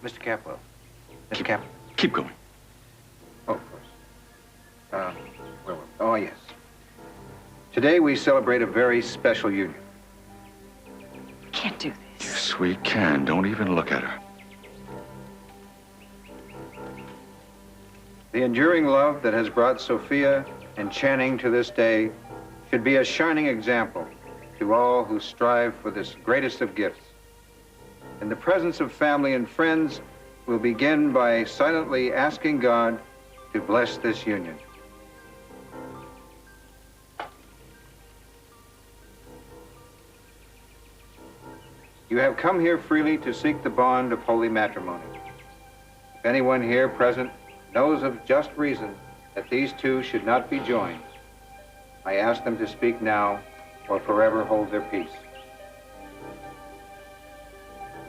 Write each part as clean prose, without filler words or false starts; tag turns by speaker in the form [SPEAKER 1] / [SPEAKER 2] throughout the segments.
[SPEAKER 1] Mr. Capwell. Mr. Capwell.
[SPEAKER 2] Keep going.
[SPEAKER 1] Oh, of course. Oh, yes. Today we celebrate a very special union.
[SPEAKER 3] I can't do this.
[SPEAKER 2] Yes, we can. Don't even look at her.
[SPEAKER 1] The enduring love that has brought Sophia and Channing to this day should be a shining example to all who strive for this greatest of gifts. In the presence of family and friends, we'll begin by silently asking God to bless this union. You have come here freely to seek the bond of holy matrimony. If anyone here present knows of just reason that these two should not be joined, I ask them to speak now or forever hold their peace.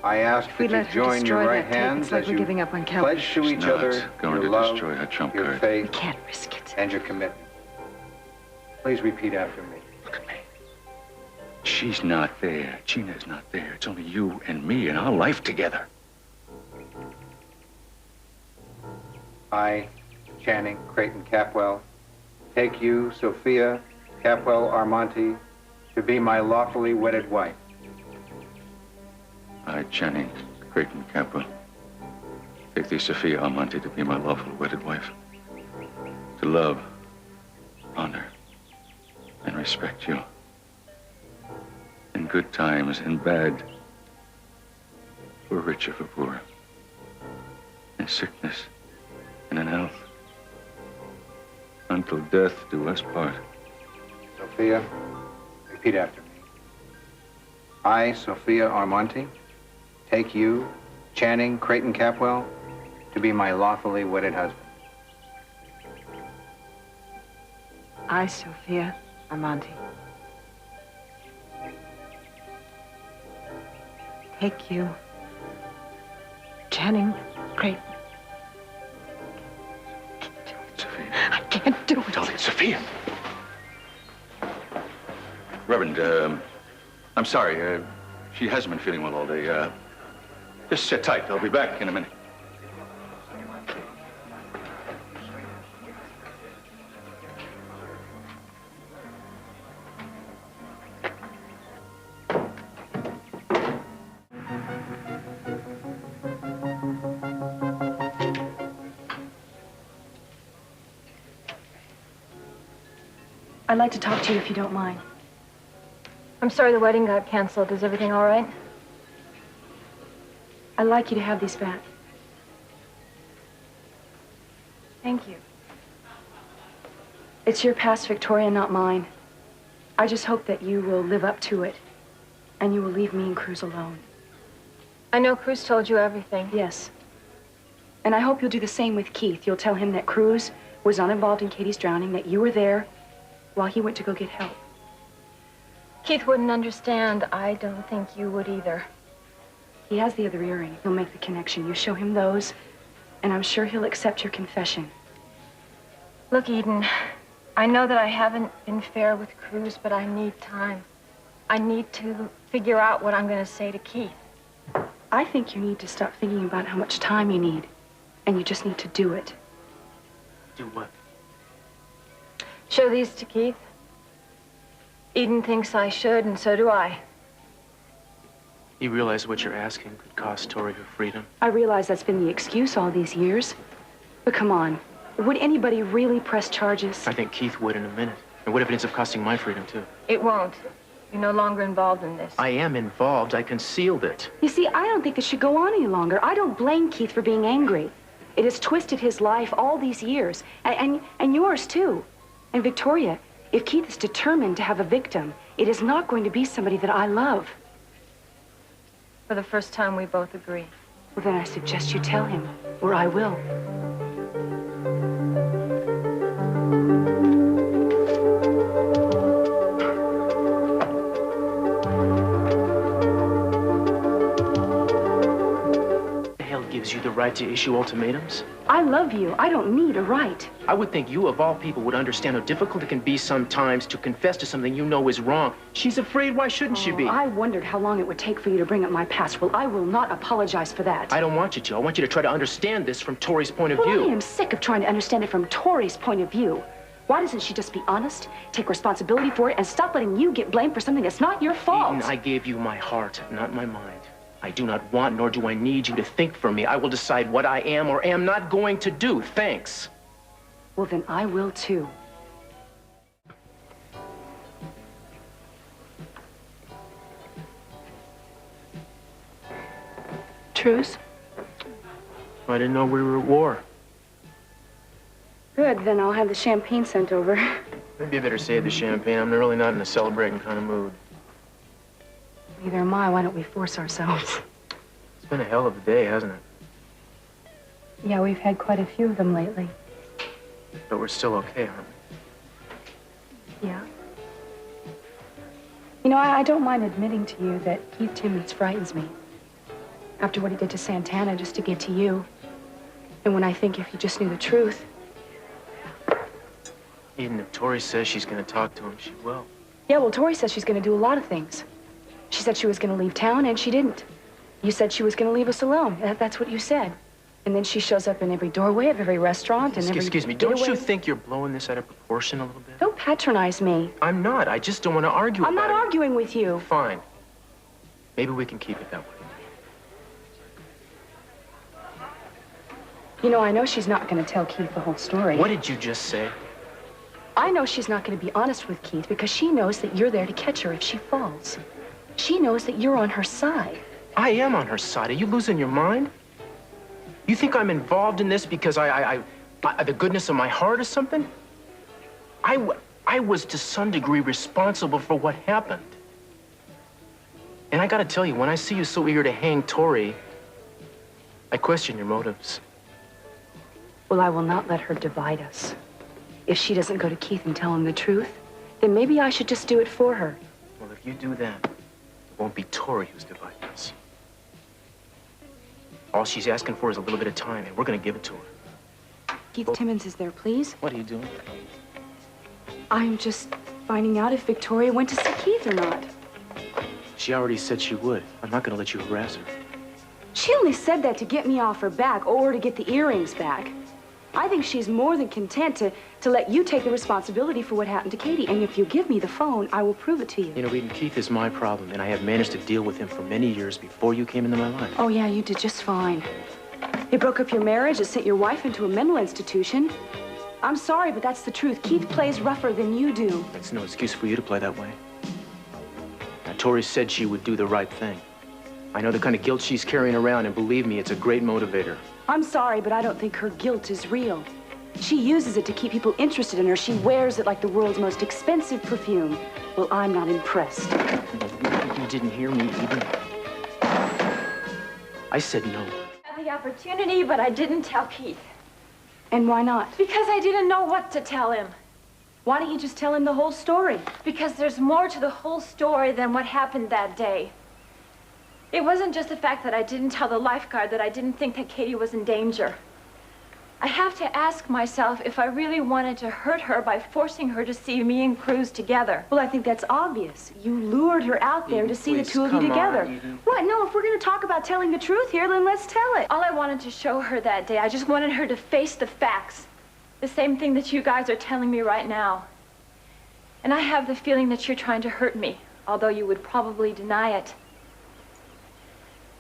[SPEAKER 1] I ask that you join your right hands as you pledge to each other your love, your faith,
[SPEAKER 3] we can't risk it,
[SPEAKER 1] and your commitment. Please repeat after me.
[SPEAKER 2] Look at me. She's not there. Gina's not there. It's only you and me and our life together.
[SPEAKER 1] I, Channing Creighton Capwell, take you, Sophia Capwell Armonte, to be my lawfully wedded wife.
[SPEAKER 2] I, Channing Creighton Capwell, take thee, Sophia Armonte, to be my lawful wedded wife. To love, honor, and respect you. In good times and bad, for rich or for poor. In sickness and in health. Until death do us part.
[SPEAKER 1] Sophia, repeat after me. I, Sophia Armonte, take you, Channing Creighton Capwell, to be my lawfully wedded husband.
[SPEAKER 3] I, Sophia Armonte, take you, Channing Creighton.
[SPEAKER 2] Sophia.
[SPEAKER 3] I can't do it.
[SPEAKER 2] Darling, Sophia. Reverend, I'm sorry. She hasn't been feeling well all day. Just sit tight. I'll be back in a minute.
[SPEAKER 3] I'd like to talk to you if you don't mind.
[SPEAKER 4] I'm sorry the wedding got canceled. Is everything all right?
[SPEAKER 3] I'd like you to have these back.
[SPEAKER 4] Thank you.
[SPEAKER 3] It's your past, Victoria, not mine. I just hope that you will live up to it, and you will leave me and Cruz alone.
[SPEAKER 4] I know Cruz told you everything.
[SPEAKER 3] Yes. And I hope you'll do the same with Keith. You'll tell him that Cruz was not involved in Katie's drowning, that you were there while he went to go get help.
[SPEAKER 4] Keith wouldn't understand. I don't think you would either.
[SPEAKER 3] He has the other earring. He'll make the connection. You show him those, and I'm sure he'll accept your confession.
[SPEAKER 4] Look, Eden, I know that I haven't been fair with Cruz, but I need time. I need to figure out what I'm going to say to Keith.
[SPEAKER 3] I think you need to stop thinking about how much time you need, and you just need to do it.
[SPEAKER 5] Do what?
[SPEAKER 4] Show these to Keith. Eden thinks I should, and so do I.
[SPEAKER 5] You realize what you're asking could cost Tori her freedom?
[SPEAKER 3] I realize that's been the excuse all these years. But come on, would anybody really press charges?
[SPEAKER 5] I think Keith would in a minute. And what if it ends up costing my freedom, too?
[SPEAKER 4] It won't. You're no longer involved in this.
[SPEAKER 5] I am involved. I concealed it.
[SPEAKER 3] You see, I don't think this should go on any longer. I don't blame Keith for being angry. It has twisted his life all these years, and yours, too. And Victoria, if Keith is determined to have a victim, it is not going to be somebody that I love.
[SPEAKER 4] For the first time, we both agree.
[SPEAKER 3] Well, then I suggest you tell him, or I will.
[SPEAKER 5] The hell gives you the right to issue ultimatums?
[SPEAKER 3] I love you. I don't need a right.
[SPEAKER 5] I would think you, of all people, would understand how difficult it can be sometimes to confess to something you know is wrong. She's afraid. Why shouldn't she be?
[SPEAKER 3] I wondered how long it would take for you to bring up my past. Well, I will not apologize for that.
[SPEAKER 5] I don't want you to. I want you to try to understand this from Tori's point of
[SPEAKER 3] Well,
[SPEAKER 5] view.
[SPEAKER 3] I am sick of trying to understand it from Tori's point of view. Why doesn't she just be honest, take responsibility for it, and stop letting you get blamed for something that's not your fault?
[SPEAKER 5] Eden, I gave you my heart, not my mind. I do not want, nor do I need you to think for me. I will decide what I am or am not going to do. Thanks.
[SPEAKER 3] Well, then I will too. Truce?
[SPEAKER 5] I didn't know we were at war.
[SPEAKER 3] Good, then I'll have the champagne sent over.
[SPEAKER 5] Maybe you better save the champagne. I'm really not in a celebrating kind of mood.
[SPEAKER 3] Neither am I. Why don't we force ourselves?
[SPEAKER 5] It's been a hell of a day, hasn't it?
[SPEAKER 3] Yeah, we've had quite a few of them lately.
[SPEAKER 5] But we're still okay, aren't we?
[SPEAKER 3] Yeah. You know, I don't mind admitting to you that Keith Timmons frightens me. After what he did to Santana just to get to you. And when I think if you just knew the truth.
[SPEAKER 5] Eden, if Tori says she's going to talk to him, she will.
[SPEAKER 3] Yeah, well, Tori says she's going to do a lot of things. She said she was going to leave town, and she didn't. You said she was going to leave us alone. That's what you said. And then she shows up in every doorway of every restaurant and every
[SPEAKER 5] Excuse me, don't you think you're blowing this out of proportion a little bit?
[SPEAKER 3] Don't patronize me.
[SPEAKER 5] I'm not. I just don't want to argue
[SPEAKER 3] I'm
[SPEAKER 5] about
[SPEAKER 3] not arguing with you.
[SPEAKER 5] Fine. Maybe we can keep it that way.
[SPEAKER 3] You know, I know she's not going to tell Keith the whole story.
[SPEAKER 5] What did you just say?
[SPEAKER 3] I know she's not going to be honest with Keith because she knows that you're there to catch her if she falls. She knows that you're on her side.
[SPEAKER 5] I am on her side. Are you losing your mind? You think I'm involved in this because I the goodness of my heart or something? I was to some degree responsible for what happened. And I gotta tell you, when I see you so eager to hang Tori, I question your motives.
[SPEAKER 3] Well, I will not let her divide us. If she doesn't go to Keith and tell him the truth, then maybe I should just do it for her.
[SPEAKER 5] Well, if you do that, it won't be Tori who's dividing us. All she's asking for is a little bit of time, and we're gonna give it to her.
[SPEAKER 3] Keith Timmons is there, please?
[SPEAKER 5] What are you doing?
[SPEAKER 3] I'm just finding out if Victoria went to see Keith or not.
[SPEAKER 5] She already said she would. I'm not gonna let you harass her.
[SPEAKER 3] She only said that to get me off her back or to get the earrings back. I think she's more than content to let you take the responsibility for what happened to Katie. And if you give me the phone, I will prove it to you.
[SPEAKER 5] You know, Eden, Keith is my problem, and I have managed to deal with him for many years before you came into my life.
[SPEAKER 3] Oh, yeah, you did just fine. It broke up your marriage. It sent your wife into a mental institution. I'm sorry, but that's the truth. Keith plays rougher than you do.
[SPEAKER 5] That's no excuse for you to play that way. Now, Tori said she would do the right thing. I know the kind of guilt she's carrying around, and believe me, it's a great motivator.
[SPEAKER 3] I'm sorry, but I don't think her guilt is real. She uses it to keep people interested in her. She wears it like the world's most expensive perfume. Well, I'm not impressed.
[SPEAKER 5] You didn't hear me, Eden. I said no.
[SPEAKER 4] I had the opportunity, but I didn't tell Keith.
[SPEAKER 3] And why not?
[SPEAKER 4] Because I didn't know what to tell him.
[SPEAKER 3] Why don't you just tell him the whole story?
[SPEAKER 4] Because there's more to the whole story than what happened that day. It wasn't just the fact that I didn't tell the lifeguard that I didn't think that Katie was in danger. I have to ask myself if I really wanted to hurt her by forcing her to see me and Cruz together.
[SPEAKER 3] Well, I think that's obvious. You lured her out there to see the two of you together. What? No, if we're going to talk about telling the truth here, then let's tell it.
[SPEAKER 4] All I wanted to show her that day, I just wanted her to face the facts. The same thing that you guys are telling me right now. And I have the feeling that you're trying to hurt me, although you would probably deny it.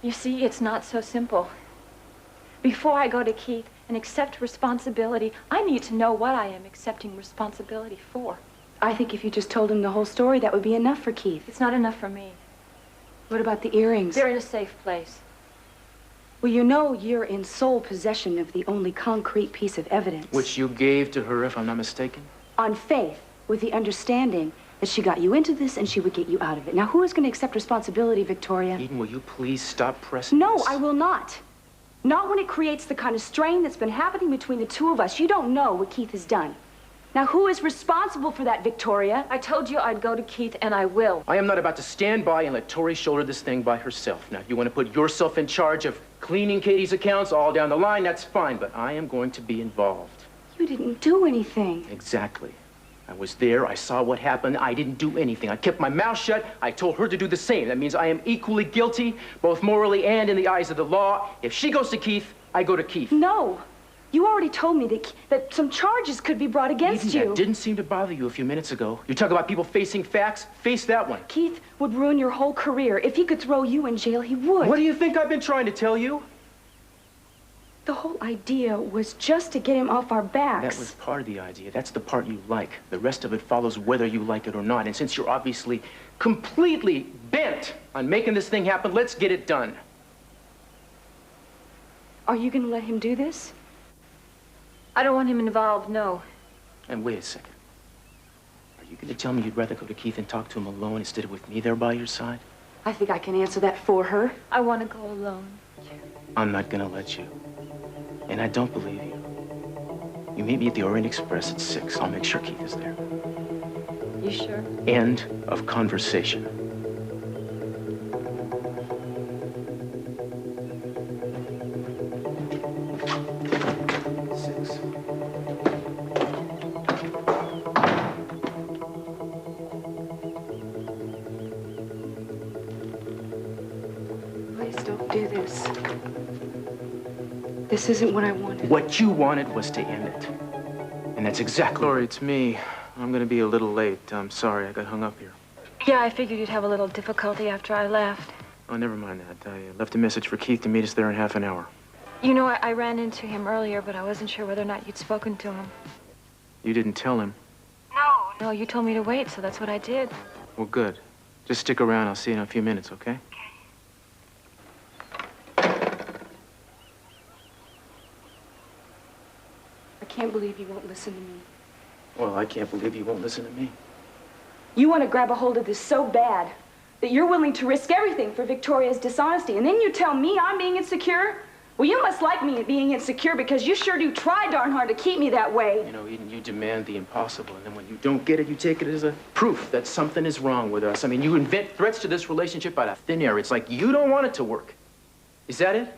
[SPEAKER 4] You see, it's not so simple. Before I go to Keith and accept responsibility, I need to know what I am accepting responsibility for.
[SPEAKER 3] I think if you just told him the whole story, that would be enough for Keith.
[SPEAKER 4] It's not enough for me.
[SPEAKER 3] What about the earrings?
[SPEAKER 4] They're in a safe place.
[SPEAKER 3] Well, you know you're in sole possession of the only concrete piece of evidence.
[SPEAKER 5] Which you gave to her, if I'm not mistaken?
[SPEAKER 3] On faith, with the understanding that she got you into this and she would get you out of it. Now, who is going to accept responsibility, Victoria?
[SPEAKER 5] Eden, will you please stop pressing
[SPEAKER 3] No,
[SPEAKER 5] this?
[SPEAKER 3] I will not. Not when it creates the kind of strain that's been happening between the two of us. You don't know what Keith has done. Now, who is responsible for that, Victoria?
[SPEAKER 4] I told you I'd go to Keith, and I will.
[SPEAKER 5] I am not about to stand by and let Tori shoulder this thing by herself. Now, if you want to put yourself in charge of cleaning Katie's accounts all down the line, that's fine, but I am going to be involved.
[SPEAKER 3] You didn't do anything.
[SPEAKER 5] Exactly. I was there, I saw what happened, I didn't do anything. I kept my mouth shut, I told her to do the same. That means I am equally guilty, both morally and in the eyes of the law. If she goes to Keith, I go to Keith.
[SPEAKER 3] No. You already told me that some charges could be brought against
[SPEAKER 5] Even
[SPEAKER 3] you.
[SPEAKER 5] that didn't seem to bother you a few minutes ago. You talk about people facing facts, face that one.
[SPEAKER 3] Keith would ruin your whole career. If he could throw you in jail, he would.
[SPEAKER 5] What do you think I've been trying to tell you?
[SPEAKER 3] The whole idea was just to get him off our backs.
[SPEAKER 5] That was part of the idea. That's the part you like. The rest of it follows whether you like it or not. And since you're obviously completely bent on making this thing happen, let's get it done.
[SPEAKER 3] Are you going to let him do this?
[SPEAKER 4] I don't want him involved, no.
[SPEAKER 5] And wait a second. Are you going to tell me you'd rather go to Keith and talk to him alone instead of with me there by your side?
[SPEAKER 3] I think I can answer that for her.
[SPEAKER 4] I want to go alone.
[SPEAKER 5] I'm not going to let you. And I don't believe you. You meet me at the Orient Express at 6. I'll make sure Keith is there.
[SPEAKER 4] You sure?
[SPEAKER 5] End of conversation.
[SPEAKER 3] Please don't do this. This isn't what I wanted.
[SPEAKER 5] What you wanted was to end it. And that's exactly...
[SPEAKER 6] Lori, it's me. I'm gonna be a little late. I'm sorry, I got hung up here.
[SPEAKER 4] Yeah, I figured you'd have a little difficulty after I left.
[SPEAKER 6] Oh, never mind that. I left a message for Keith to meet us there in half an hour.
[SPEAKER 4] You know, I ran into him earlier, but I wasn't sure whether or not you'd spoken to him.
[SPEAKER 6] You didn't tell him?
[SPEAKER 4] No, you told me to wait, so that's what I did.
[SPEAKER 6] Well, good. Just stick around. I'll see you in a few minutes, okay?
[SPEAKER 3] I can't believe you won't listen to me.
[SPEAKER 5] Well, I can't believe you won't listen to me.
[SPEAKER 3] You want to grab a hold of this so bad that you're willing to risk everything for Victoria's dishonesty, and then you tell me I'm being insecure? Well, you must like me being insecure because you sure do try darn hard to keep me that way.
[SPEAKER 5] You know, Eden, you demand the impossible, and then when you don't get it, you take it as a proof that something is wrong with us. I mean, you invent threats to this relationship out of thin air. It's like you don't want it to work. Is that it?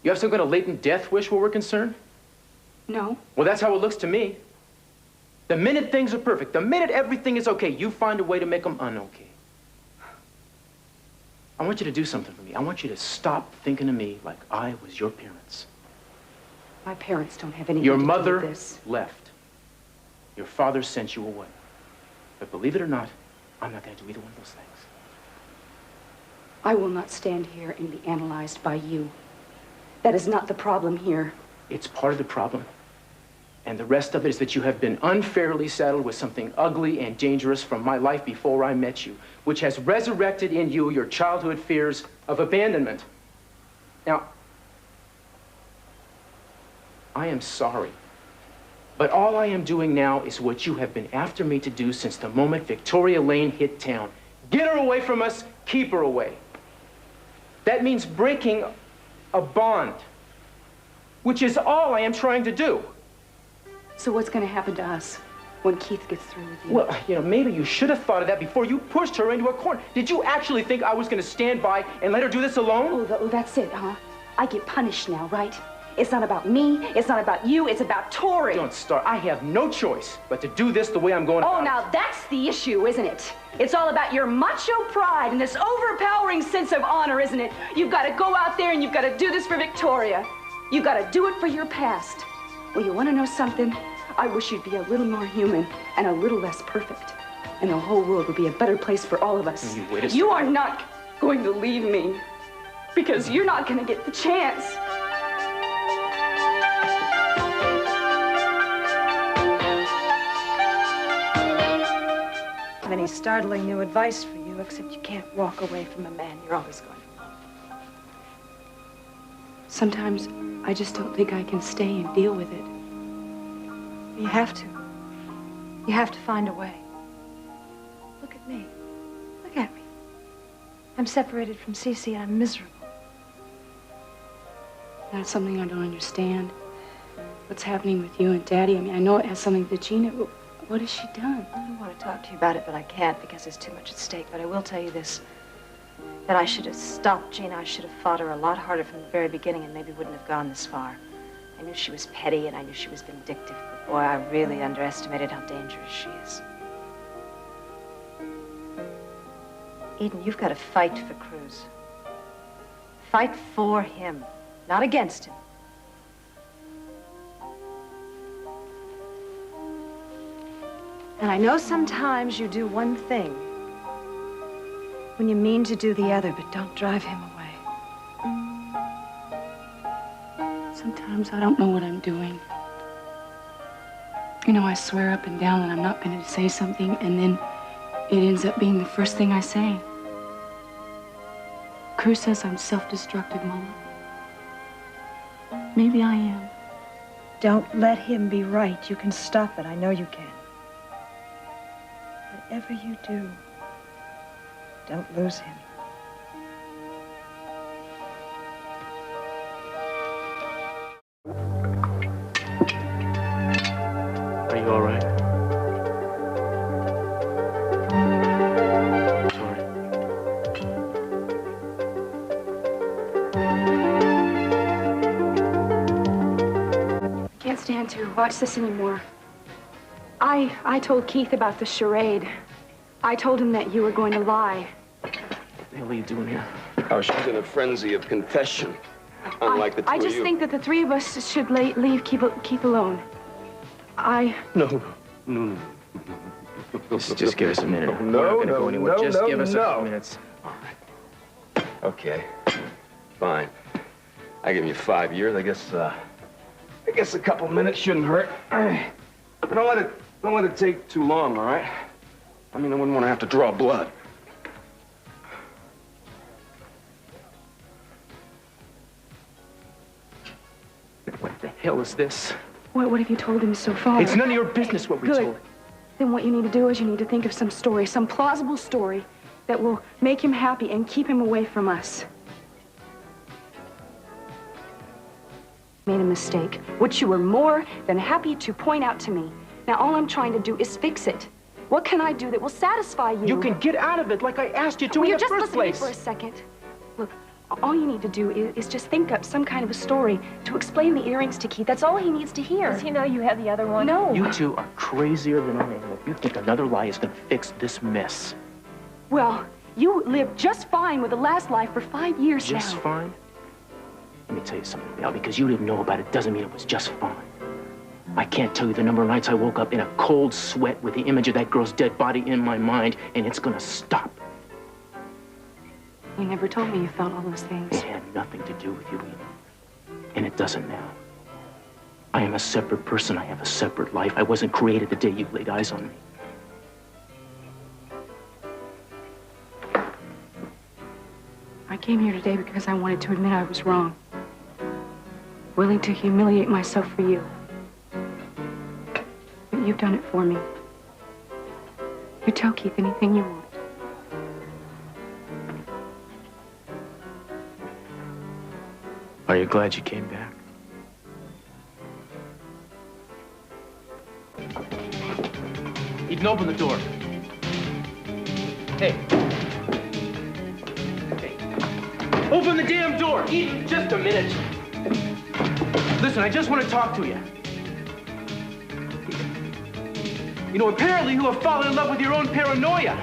[SPEAKER 5] You have some kind of latent death wish where we're concerned?
[SPEAKER 3] No.
[SPEAKER 5] Well, that's how it looks to me. The minute things are perfect, the minute everything is okay, you find a way to make them un-okay. I want you to do something for me. I want you to stop thinking of me like I was your parents.
[SPEAKER 3] My parents don't have anything
[SPEAKER 5] Your
[SPEAKER 3] to do
[SPEAKER 5] mother
[SPEAKER 3] with this.
[SPEAKER 5] left. Your father sent you away. But believe it or not, I'm not going to do either one of those things.
[SPEAKER 3] I will not stand here and be analyzed by you. That is not the problem here.
[SPEAKER 5] It's part of the problem. And the rest of it is that you have been unfairly saddled with something ugly and dangerous from my life before I met you, which has resurrected in you your childhood fears of abandonment. Now, I am sorry, but all I am doing now is what you have been after me to do since the moment Victoria Lane hit town. Get her away from us, keep her away. That means breaking a bond, which is all I am trying to do.
[SPEAKER 3] So what's going to happen to us when Keith gets through with you?
[SPEAKER 5] Well, you know, maybe you should have thought of that before you pushed her into a corner. Did you actually think I was going to stand by and let her do this alone?
[SPEAKER 3] Oh, that's it, huh? I get punished now, right? It's not about me. It's not about you. It's about Tori.
[SPEAKER 5] Don't start. I have no choice but to do this the way I'm going about
[SPEAKER 3] Oh, now that's the issue, isn't it? It's all about your macho pride and this overpowering sense of honor, isn't it? You've got to go out there and you've got to do this for Victoria. You've got to do it for your past. Well, you want to know something? I wish you'd be a little more human and a little less perfect. And the whole world would be a better place for all of us.
[SPEAKER 5] You wait a second.
[SPEAKER 3] You are not going to leave me because you're not going to get the chance.
[SPEAKER 7] Have any startling new advice for you, except you can't walk away from a man you're always going to love.
[SPEAKER 3] Sometimes I just don't think I can stay and deal with it.
[SPEAKER 7] You have to. You have to find a way. Look at me. Look at me. I'm separated from Cece and I'm miserable.
[SPEAKER 3] That's something I don't understand. what's happening with you and Daddy. I mean, I know it has something to do with Gina, but what has she done?
[SPEAKER 7] I don't want to talk to you about it, but I can't because there's too much at stake. But I will tell you this, that I should have stopped Gina. I should have fought her a lot harder from the very beginning and maybe wouldn't have gone this far. I knew she was petty and I knew she was vindictive, but boy, I really underestimated how dangerous she is. Eden, you've got to fight for Cruz. Fight for him, not against him. And I know sometimes you do one thing when you mean to do the other, but don't drive him away.
[SPEAKER 3] Sometimes I don't know what I'm doing. You know, I swear up and down that I'm not going to say something, and then it ends up being the first thing I say. Cruz says I'm self-destructive, Mama. Maybe I am.
[SPEAKER 7] Don't let him be right. You can stop it. I know you can. Whatever you do, don't lose him.
[SPEAKER 5] Are you all right? Sorry.
[SPEAKER 3] I can't stand to watch this anymore. I told Keith about the charade. I told him that you were going to lie.
[SPEAKER 5] What the hell are you doing here?
[SPEAKER 8] Oh, she's in a frenzy of confession. Unlike the two
[SPEAKER 3] I
[SPEAKER 8] of
[SPEAKER 3] just
[SPEAKER 8] you.
[SPEAKER 3] think that the three of us should leave Keith alone.
[SPEAKER 8] No.
[SPEAKER 5] Just give us a minute.
[SPEAKER 8] No,
[SPEAKER 5] We're not gonna
[SPEAKER 8] no,
[SPEAKER 5] go anywhere.
[SPEAKER 8] no,
[SPEAKER 5] Just
[SPEAKER 8] no,
[SPEAKER 5] give us a
[SPEAKER 8] no.
[SPEAKER 5] few minutes.
[SPEAKER 8] All right. Okay. Fine. I give you 5 years. I guess a couple minutes shouldn't hurt. But don't let it take too long, all right? I mean, I wouldn't want to have to draw blood.
[SPEAKER 5] What the hell is this?
[SPEAKER 3] What have you told him so far?
[SPEAKER 5] It's none of your business what we
[SPEAKER 3] Good.
[SPEAKER 5] told him.
[SPEAKER 3] Then what you need to do is you need to think of some story, some plausible story that will make him happy and keep him away from us. Made a mistake, which you were more than happy to point out to me. Now all I'm trying to do is fix it. What can I do that will satisfy you?
[SPEAKER 5] You can get out of it like I asked you to
[SPEAKER 3] Will
[SPEAKER 5] in
[SPEAKER 3] you
[SPEAKER 5] the
[SPEAKER 3] just
[SPEAKER 5] first
[SPEAKER 3] listen to me
[SPEAKER 5] place.
[SPEAKER 3] for a second? Look, all you need to do is just think up some kind of a story to explain the earrings to Keith. That's all he needs to hear.
[SPEAKER 4] Does he know you have the other one?
[SPEAKER 3] No.
[SPEAKER 5] You two are crazier than I am. If you think another lie is gonna fix this mess.
[SPEAKER 3] Well, you lived just fine with the last lie for 5 years now.
[SPEAKER 5] Just fine? Let me tell you something, Val, because you didn't know about it doesn't mean it was just fine. I can't tell you the number of nights I woke up in a cold sweat with the image of that girl's dead body in my mind, and it's gonna stop.
[SPEAKER 3] You never told me you felt all those things.
[SPEAKER 5] It had nothing to do with you, Eden. And it doesn't now. I am a separate person. I have a separate life. I wasn't created the day you laid eyes on me.
[SPEAKER 3] I came here today because I wanted to admit I was wrong. Willing to humiliate myself for you. But you've done it for me. You tell Keith anything you want.
[SPEAKER 5] Are you glad you came back? Eden, open the door. Hey. Hey. Open the damn door! Eden, just a minute. Listen, I just want to talk to you. You know, apparently you have fallen in love with your own paranoia.